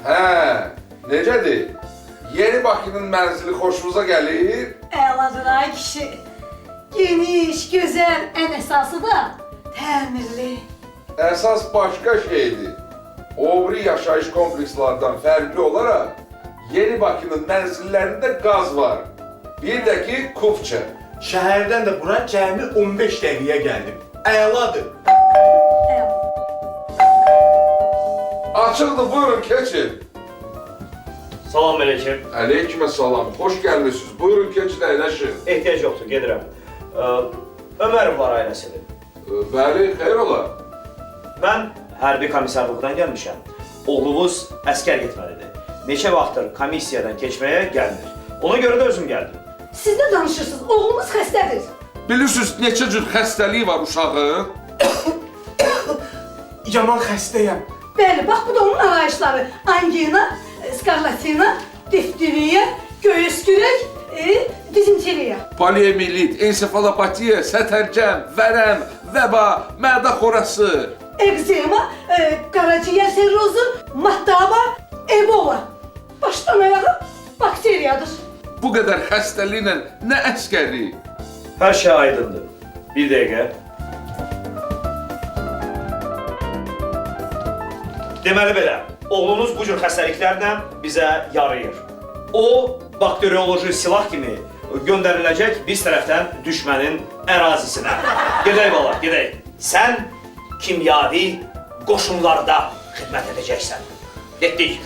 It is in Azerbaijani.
Hə, necədir? Yeni Bakının mənzili xoşunuza gəlir? Əladır ay kişi. Geniş, gözəl, ən əsası da təmirli. Əsas başqa şeydir. Obri yaşayış komplekslardan fərqli olaraq Yeni Bakının mənzillərində qaz var. Bir də ki, kupça. Şəhərdən də bura cəmi 15 dəqiqəyə gəldim. Əladır. Açıldı, buyurun, keçin. Salam aleyküm. Əleykümə salam, xoş gəlmişsiniz. Buyurun, keçin, əyləşin. Ehtiyac yoxdur, gedirəm. Ömərov var ailəsidir. Bəli, xeyr ola. Mən hərbi komissarlıqdan gəlmişəm. Oğlumuz əskər getməlidir. Neçə vaxtdır komissiyadan keçməyə gəlmir. Ona görə də özüm gəldim. Siz nə danışırsınız? Oğlumuz xəstədir. Bilirsiniz, neçə cür xəstəliyi var uşağın? Yaman xəstəyəm. Bəli, bax bu da onun arayışları. Angina, skarlatina, difteriya, göğüs kürək, dizenteriya. Poliomiyelit, ensefalopatiya, sətərcəm, vərəm, vəba, mədə xorası. Ekzema, qaraciyər serrozu, mahtaba, ebola. Başdan ayağa bakteriyadır. Bu qədər xəstəliklə nə əskəri? Hər şey aydındır. Bir dəqiqə. Deməli belə, oğlunuz bu cür xəstəliklərlə bizə yarayır. O, bakterioloji silah kimi göndəriləcək biz tərəfdən düşmənin ərazisinə. Gedək bala, gedək. Sən kimyavi qoşunlarda xidmət edəcəksən. Getdik.